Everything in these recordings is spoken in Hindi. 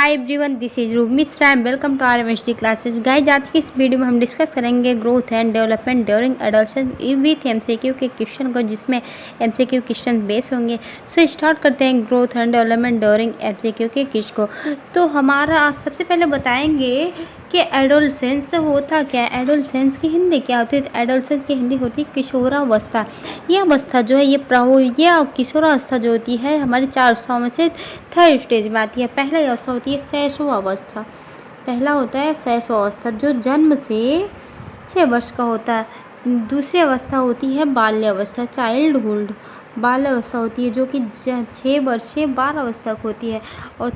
Hi everyone, this is Roop Mishra and welcome to our MHD classes. Guys, आज की इस वीडियो में हम डिस्कस करेंगे growth and development during adolescence with MCQ के क्वेश्चन को, जिसमें एमसीक्यू क्वेश्चन बेस होंगे। सो स्टार्ट करते हैं growth and development during MCQ के क्वेश्चन को। तो हमारा आज सबसे पहले बताएंगे कि एडोलसेंस होता क्या है। एडोलसेंस की हिंदी क्या होती है? तो एडोलसेंस की हिंदी होती है किशोरावस्था। यह अवस्था जो है ये किशोरावस्था जो होती है हमारी 4 अवस्थाओं में से थर्ड स्टेज में आती है। पहला अवस्था होती है शैशव अवस्था। पहला होता है शैशव अवस्था जो जन्म से 6 वर्ष का होता है। दूसरी अवस्था होती है बाल्य अवस्था, चाइल्डहुड। बाल्य अवस्था होती है जो कि 6 वर्ष से 12 वर्ष तक होती है। और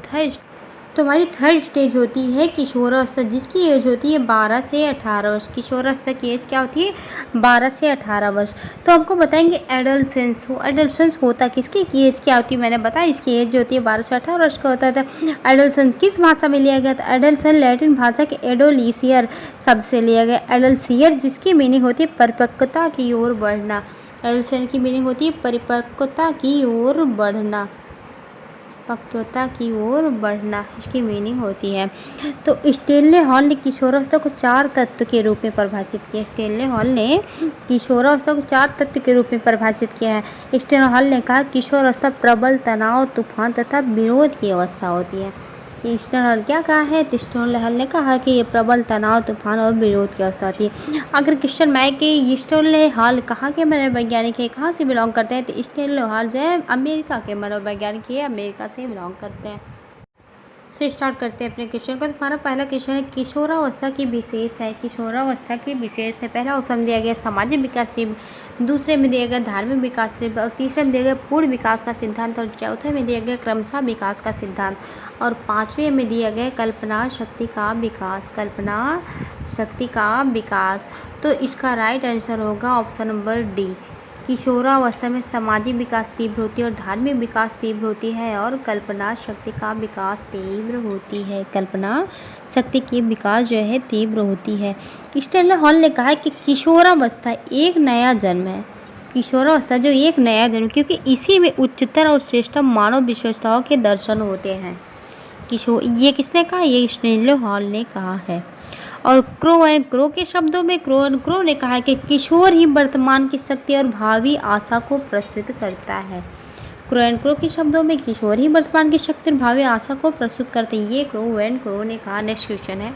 हमारी थर्ड स्टेज होती है किशोरावस्था, जिसकी एज होती है 12 से 18 वर्ष। किशोरावस्था की एज क्या होती है? 12 से 18 वर्ष। तो आपको बताएंगे एडोलसेंस होता किसकी की एज क्या होती है? मैंने बताया इसकी एज जो होती है 12 से 18 वर्ष का होता था। एडोलसेंस किस भाषा में लिया गया था? एडोलसेंस लैटिन भाषा के एडोलिसियर शब्द से लिया गया। एडोलिसियर जिसकी मीनिंग होती है परिपक्वता की ओर बढ़ना। एडोलसेंस की मीनिंग होती है परिपक्वता की ओर बढ़ना, पक्वता की ओर बढ़ना, इसकी मीनिंग होती है। तो स्टेनले हॉल ने किशोरावस्था को 4 तत्व के रूप में परिभाषित किया। स्टेनले हॉल ने किशोरावस्था को 4 तत्व के रूप में परिभाषित किया है। स्टेनले हॉल ने कहा किशोरावस्था प्रबल तनाव, तूफान तथा विरोध की अवस्था होती है। स्टेनले हॉल क्या कहा है? तो स्टेनले हॉल ने कहा कि ये प्रबल तनाव, तूफान और विरोध की अवस्था होती है। अगर क्वेश्चन में आए कि स्टेनले हॉल कहाँ के मनोवैज्ञानिक है, कहाँ से बिलोंग करते हैं, तो स्टेनले हॉल जो है अमेरिका के मनोवैज्ञानिक है, अमेरिका से बिलोंग करते हैं। सो स्टार्ट करते हैं अपने क्वेश्चन को। हमारा पहला क्वेश्चन है किशोरावस्था की विशेष है। किशोरावस्था की विशेष है। पहला ऑप्शन दिया गया सामाजिक विकास तीव्र, दूसरे में दिया गया धार्मिक विकास तीव्र, और तीसरे में दिया गया पूर्ण विकास का सिद्धांत, और चौथे में दिया गया क्रमशः विकास का सिद्धांत, और पाँचवें में दिया गया कल्पना शक्ति का विकास। कल्पना शक्ति का विकास। तो इसका राइट आंसर होगा ऑप्शन नंबर डी। किशोरावस्था में सामाजिक विकास तीव्र होती है और धार्मिक विकास तीव्र होती है, और कल्पना शक्ति का विकास तीव्र होती है। कल्पना शक्ति की विकास जो है तीव्र होती है। स्टेनले हॉल ने कहा कि किशोरावस्था एक नया जन्म है। किशोरावस्था जो एक नया जन्म, क्योंकि इसी में उच्चतर और श्रेष्ठतम मानव विशेषताओं के दर्शन होते हैं। ये किसने कहा? ये स्टेनले हॉल ने कहा है। और क्रो एंड क्रो के शब्दों में क्रो एंड क्रो ने कहा है कि किशोर ही वर्तमान की शक्ति और भावी आशा को प्रस्तुत करता है। क्रो एंड क्रो के शब्दों में किशोर ही वर्तमान की शक्ति और भावी आशा को प्रस्तुत करते हैं, ये क्रो एंड क्रो ने कहा। नेक्स्ट क्वेश्चन है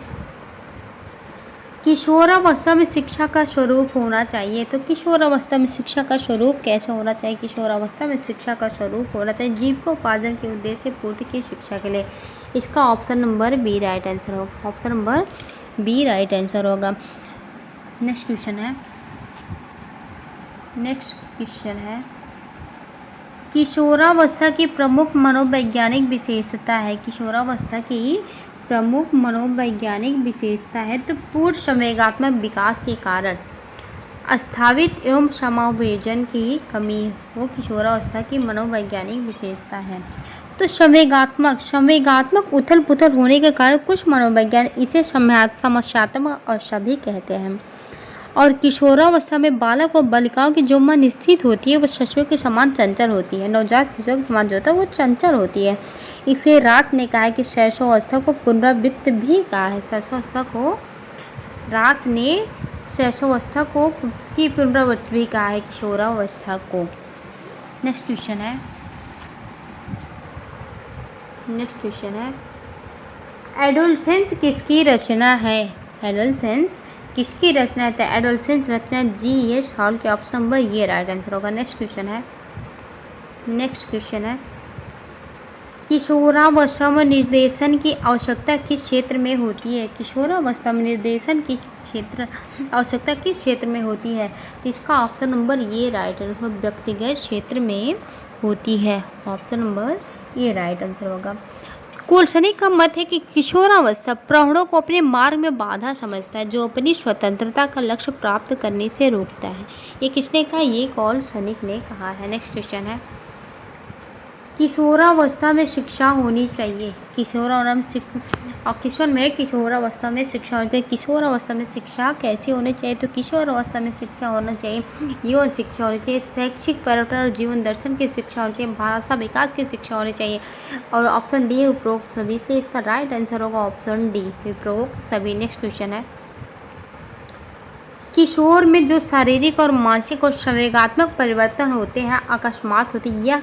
किशोरावस्था में शिक्षा का स्वरूप होना चाहिए। तो किशोरावस्था में शिक्षा का स्वरूप कैसा होना चाहिए? किशोरावस्था में शिक्षा का स्वरूप होना चाहिए जीविकोपार्जन के उद्देश्य पूर्ति की शिक्षा के लिए। इसका option number B right answer होगा। Option number B right answer होगा। नेक्स्ट क्वेश्चन है किशोरावस्था की प्रमुख मनोवैज्ञानिक विशेषता है। किशोरावस्था की प्रमुख मनोवैज्ञानिक विशेषता है तो पूर्ण संवेगात्मक विकास के कारण अस्थावित एवं समावेशन की कमी वो किशोरावस्था की मनोवैज्ञानिक विशेषता है। तो संवेगात्मक उथल पुथल होने के कारण कुछ मनोवैज्ञानिक इसे समस्यात्मक अवसाद कहते हैं। और किशोरावस्था में बालक और बालिकाओं की जो मन स्थित होती है वो शिशुओं के समान चंचल होती है। नवजात शिशुओं के समान जो होता है वो चंचल होती है। इसलिए रास ने कहा है कि शैशवावस्था को पुनरावृत्त भी कहा है। रास ने शैशवावस्था को की पुनरावृत्ति भी कहा है किशोरावस्था को। नेक्स्ट क्वेश्चन है एडोलसेंस किसकी रचना है? एडोलसेंस किसकी रचना है? तो एडोलसेंस रचना जी.एस. हॉल के। ऑप्शन नंबर ये राइट आंसर होगा। नेक्स्ट क्वेश्चन है किशोरावस्था में निर्देशन की आवश्यकता किस क्षेत्र में होती है? किशोरावस्था में निर्देशन की आवश्यकता किस क्षेत्र में होती है? तो इसका ऑप्शन नंबर ये राइट आंसर व्यक्तिगत क्षेत्र में होती है। ऑप्शन नंबर ये राइट आंसर होगा। कोल्सनिक का मत है कि किशोरावस्था प्रौढ़ों को अपने मार्ग में बाधा समझता है जो अपनी स्वतंत्रता का लक्ष्य प्राप्त करने से रोकता है। ये किसने कहा? ये कोल्सनिक ने कहा है। नेक्स्ट क्वेश्चन है किशोरावस्था में शिक्षा होनी चाहिए। किशोरावस्था में शिक्षा होनी चाहिए। किशोरावस्था में शिक्षा कैसी होनी चाहिए? तो किशोरावस्था में शिक्षा होना चाहिए, यौन शिक्षा होनी चाहिए, शैक्षिक पर्यटन और जीवन दर्शन की शिक्षा होनी चाहिए, भाषा विकास की शिक्षा होनी चाहिए। और ऑप्शन डी है उपरोक्त सभी, इसलिए इसका राइट आंसर होगा ऑप्शन डी, उपरोक्त सभी। नेक्स्ट क्वेश्चन है, किशोर में जो शारीरिक और मानसिक और संवेगात्मक परिवर्तन होते हैं अकस्मात होते हैं, यह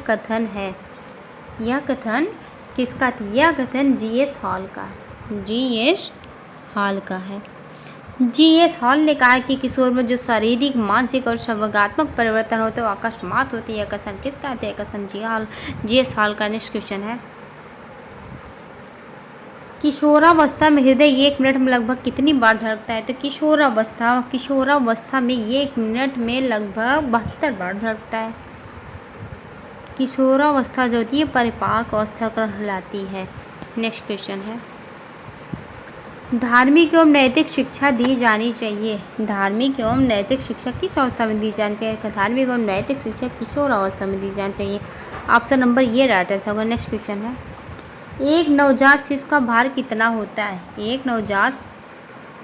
कथन किसका? यह कथन जीएस हॉल का है। जीएस हॉल का है। जीएस हॉल ने कहा कि किशोर में जो शारीरिक, मानसिक और संवेगात्मक परिवर्तन होते हैं वो अकस्मात होते हैं। यह कथन किसका है? यह कथन जीएस हॉल का। नेक्स्ट क्वेश्चन है, किशोरावस्था में हृदय 1 मिनट में लगभग कितनी बार धड़कता है? तो किशोरावस्था में 1 मिनट में लगभग 72 बार धड़कता है। किशोरावस्था जो होती है परिपाक अवस्था को कहलाती है। नेक्स्ट क्वेश्चन है, धार्मिक एवं नैतिक शिक्षा दी जानी चाहिए। धार्मिक एवं नैतिक शिक्षा किस अवस्था में दी जानी चाहिए? धार्मिक एवं नैतिक शिक्षा किशोरावस्था में दी जानी चाहिए। ऑप्शन नंबर ये राइट आंसर होगा। नेक्स्ट क्वेश्चन है, एक नवजात शिशु का भार कितना होता है? एक नवजात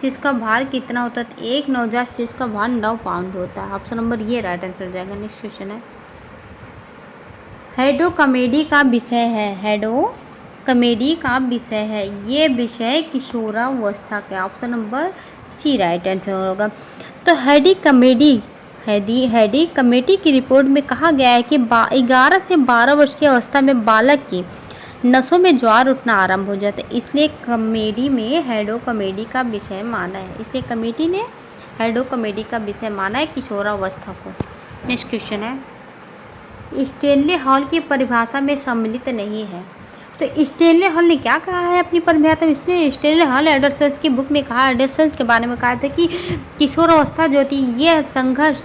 शिशु का भार कितना होता है? एक नवजात शिशु का भार 9 पाउंड होता है। ऑप्शन नंबर ये राइट आंसर हो जाएगा। नेक्स्ट क्वेश्चन है, हेडो कॉमेडी का विषय है। हेडो कॉमेडी का विषय है, ये विषय किशोरावस्था का। Option number C right answer होगा। तो हेडी कमेटी की रिपोर्ट में कहा गया है कि 11 से 12 वर्ष की अवस्था में बालक की नसों में ज्वार उठना आरंभ हो जाता है, इसलिए कमेडी में हेडो कॉमेडी का विषय माना है। इसलिए कमेटी ने हेडो कॉमेडी का विषय माना है किशोरावस्था को। नेक्स्ट क्वेश्चन है, स्टेनले हॉल की परिभाषा में सम्मिलित नहीं है। तो स्टेनले हॉल ने क्या कहा है अपनी परिभाषा में? इसने स्टेनले हॉल एडल्ट्स की बुक में कहा, एडल्ट्स के बारे में कहा था कि किशोरावस्था जो होती है यह संघर्ष,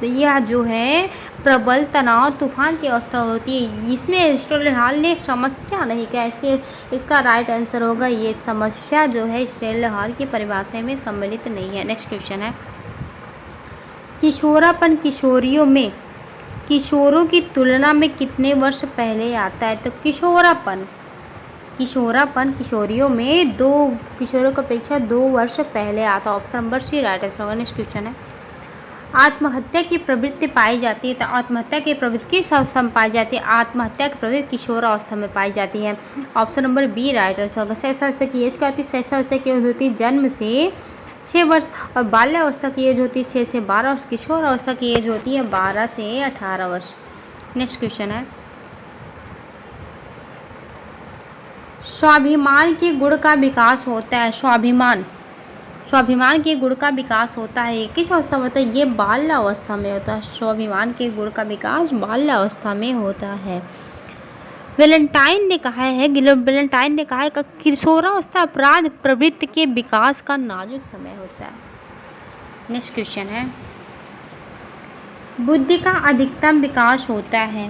यह जो है प्रबल तनाव तूफान की अवस्था होती है। इसमें स्टेनले हॉल ने समस्या नहीं कहा, इसलिए इसका राइट आंसर होगा ये समस्या जो है स्टेनले हॉल की परिभाषा में सम्मिलित नहीं है। नेक्स्ट क्वेश्चन है, किशोरापन किशोरों की तुलना में कितने वर्ष पहले आता है? तो किशोरापन किशोरियों में किशोरों की अपेक्षा 2 वर्ष पहले आता है। Option number C right answer होगा। नेक्स्ट क्वेश्चन है, आत्महत्या की प्रवृत्ति पाई जाती है। तो आत्महत्या की प्रवृत्ति किस अवस्था में पाई जाती है? आत्महत्या की प्रवृत्ति किशोरावस्था में पाई जाती है। Option number B right answer होगा। शैशवावस्था की एज क्या होती है? शैशवावस्था की एज होती है जन्म से 6 वर्ष, और बाल्यावस्था की एज होती है 6 से 12 वर्ष। किशोरावस्था की एज होती है 12 से 18 वर्ष। नेक्स्ट क्वेश्चन है, स्वाभिमान के गुण का विकास होता है। स्वाभिमान के गुण का विकास होता है किस अवस्था में होता है? ये बाल्यावस्था में होता है। स्वाभिमान के गुण का विकास बाल्यावस्था में होता है। वैलेंटाइन ने कहा है कि किशोरावस्था अपराध प्रवृत्ति के विकास का नाजुक समय होता है। नेक्स्ट क्वेश्चन है, बुद्धि का अधिकतम विकास होता है।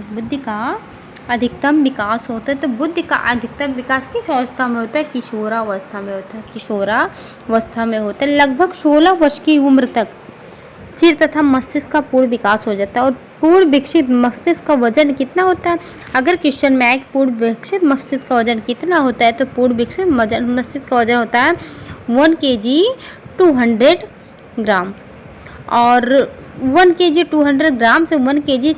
तो बुद्धि का अधिकतम विकास किस अवस्था में होता है? किशोरावस्था में होता है। लगभग 16 वर्ष की उम्र तक सिर तथा मस्तिष्क का पूर्ण विकास हो जाता है। और पूर्ण विकसित मस्तिष्क का वजन कितना होता है? अगर क्वेश्चन में आए पूर्ण विकसित मस्तिष्क का वजन कितना होता है, तो पूर्ण विकसित मस्तिष्क का वजन होता है 1 kg 200 ग्राम। और 1 kg 200 ग्राम से 1 kg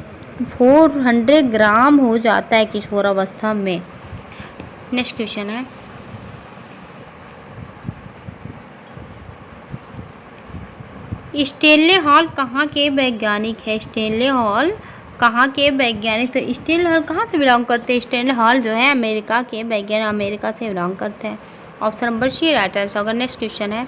400 ग्राम हो जाता है किशोरावस्था में। नेक्स्ट क्वेश्चन है, स्टेनले हॉल कहाँ के वैज्ञानिक है? स्टेनले हॉल कहाँ के वैज्ञानिक? तो स्टेनले हॉल कहाँ से बिलोंग करते हैं? स्टेनले हॉल जो है अमेरिका के वैज्ञानिक, अमेरिका से बिलोंग करते हैं। Option number C right answer होगा। नेक्स्ट क्वेश्चन है,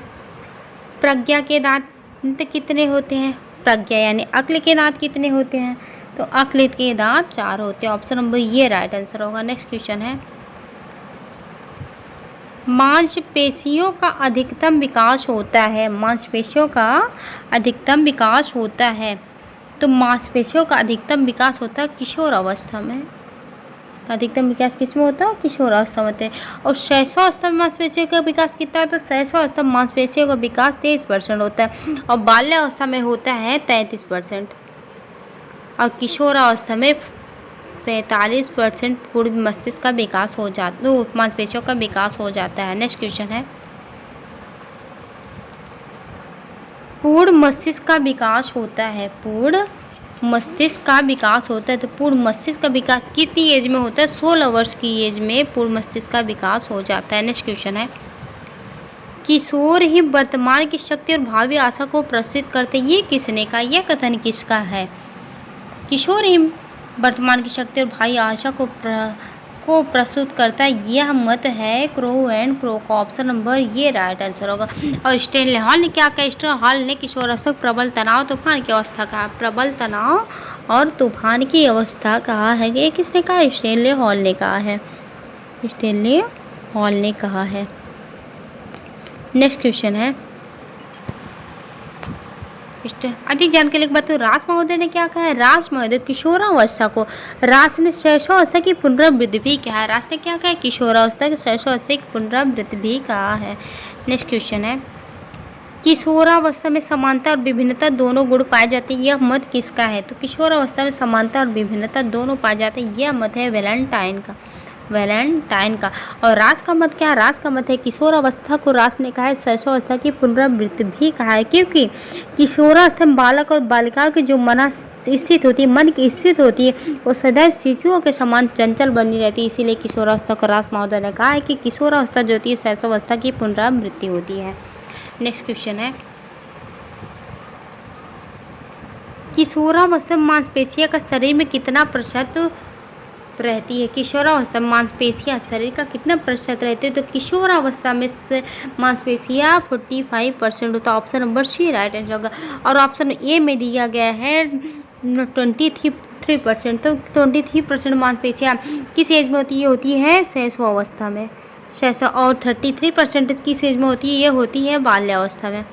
प्रज्ञा के दांत कितने होते हैं? प्रज्ञा यानी अक्ल के दांत कितने होते हैं? तो अक्ल के दांत 4 होते हैं। ऑप्शन नंबर ये राइट आंसर होगा। नेक्स्ट क्वेश्चन है, मांसपेशियों का अधिकतम विकास होता है। मांसपेशियों का अधिकतम विकास होता है। तो मांसपेशियों का अधिकतम विकास होता है किशोरावस्था में। अधिकतम विकास किस में होता है? किशोरावस्था में होता है। और शैशवावस्था में मांसपेशियों का विकास कितना है? तो शैशवावस्था में मांसपेशियों का विकास 23% होता है। और बाल्यावस्था में होता है 33%। और किशोरावस्था में 45% पूर्ण मस्तिष्क का विकास हो जाता है, मांसपेशियों का विकास हो जाता है। नेक्स्ट क्वेश्चन है, पूर्ण मस्तिष्क का विकास होता है, पूर्ण मस्तिष्क का विकास होता है, तो पूर्ण मस्तिष्क का विकास कितनी एज में होता है? 16 वर्ष की एज में पूर्ण मस्तिष्क का विकास हो जाता है। नेक्स्ट क्वेश्चन है, किशोर ही वर्तमान की शक्ति और भावी आशा को प्रस्तुत करते, ये किसने कहा? यह कथन किसका है? किशोर ही वर्तमान की शक्ति और भावी आशा को प्रस्तुत करता है, यह मत है क्रो एंड क्रो का। ऑप्शन नंबर ये राइट आंसर होगा। और स्टेनले हॉल ने क्या कहा? स्टेनले हॉल ने किशोरावस्था को प्रबल तनाव तूफान की अवस्था कहा। प्रबल तनाव और तूफान की अवस्था कहा है। ये किसने कहा? स्टेनले हॉल ने कहा है, स्टेनले हॉल ने कहा है। नेक्स्ट क्वेश्चन है, अधिक जानकारी के बाद रास महोदय ने क्या कहा है? रास महोदय किशोरावस्था को, रास ने शैशवावस्था की पुनरावृत्ति भी कहा है। रास ने क्या कहा है? किशोरावस्था की शैशवावस्था की पुनरावृत्ति भी कहा है। नेक्स्ट क्वेश्चन है, किशोरावस्था में समानता और विभिन्नता दोनों गुण पाए जाते हैं, यह मत किसका है? तो किशोरावस्था में समानता और विभिन्नता दोनों पाए जाते हैं, यह मत है वैलेंटाइन का, वैलेंटाइन का। और रास का मत क्या है? रास का मत है किशोरावस्था को रास ने कहा है शैशवावस्था की पुनरावृत्ति भी कहा है, क्योंकि किशोरावस्था में बालक और बालिकाओं की जो मन स्थित होती है, मन की स्थित होती है, वो सदैव शिशुओं के समान चंचल बनी रहती है। इसीलिए किशोरावस्था को रास महोदय ने कहा है कि किशोरावस्था जो होती है शैशवावस्था की पुनरावृत्ति होती है। नेक्स्ट क्वेश्चन है, किशोरावस्था में मांसपेशियों का शरीर में कितना प्रतिशत रहती है? किशोरावस्था में मांसपेशियां शरीर का कितना प्रतिशत रहती है? तो किशोरावस्था में मांसपेशियां 45% होता है। Option number C right answer होगा। और ऑप्शन ए में दिया गया है 23%। तो 23% मांसपेशियां किस एज में होती है? होती है शैशवावस्था में, और 33% किस एज में होती है? ये होती है बाल्यावस्था में।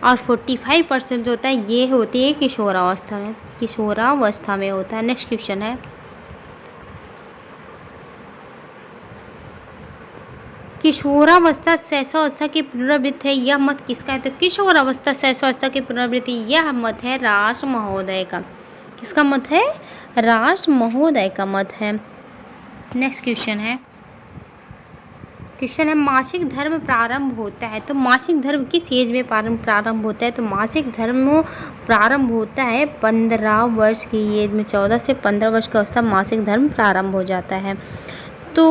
और 45% जो होता है ये होती है किशोरावस्था में, किशोरावस्था में होता है। नेक्स्ट क्वेश्चन है, किशोरावस्था शैशवावस्था की पुनरावृत्ति है, यह मत किसका है? तो किशोरावस्था शैशवावस्था की पुनरावृत्ति यह मत है रास महोदय का। किसका मत है? रास महोदय का मत है। नेक्स्ट क्वेश्चन है, मासिक धर्म प्रारंभ होता है, तो मासिक धर्म किस एज में प्रारंभ होता है? तो मासिक धर्म प्रारंभ होता है 15 वर्ष की एज में। 14 से 15 वर्ष की अवस्था मासिक धर्म प्रारंभ हो जाता है। तो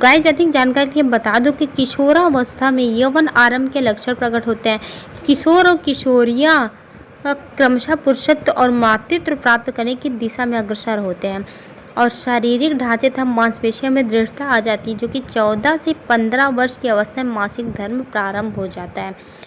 गाइस अधिक जानकारी के लिए बता दो कि किशोरावस्था में यौवन आरंभ के लक्षण प्रकट होते हैं। किशोर और किशोरियां क्रमशः पुरुषत्व और मातृत्व प्राप्त करने की दिशा में अग्रसर होते हैं, और शारीरिक ढांचे तथा मांसपेशियों में दृढ़ता आ जाती है, जो कि 14 से 15 वर्ष की अवस्था में मासिक धर्म प्रारंभ हो जाता है।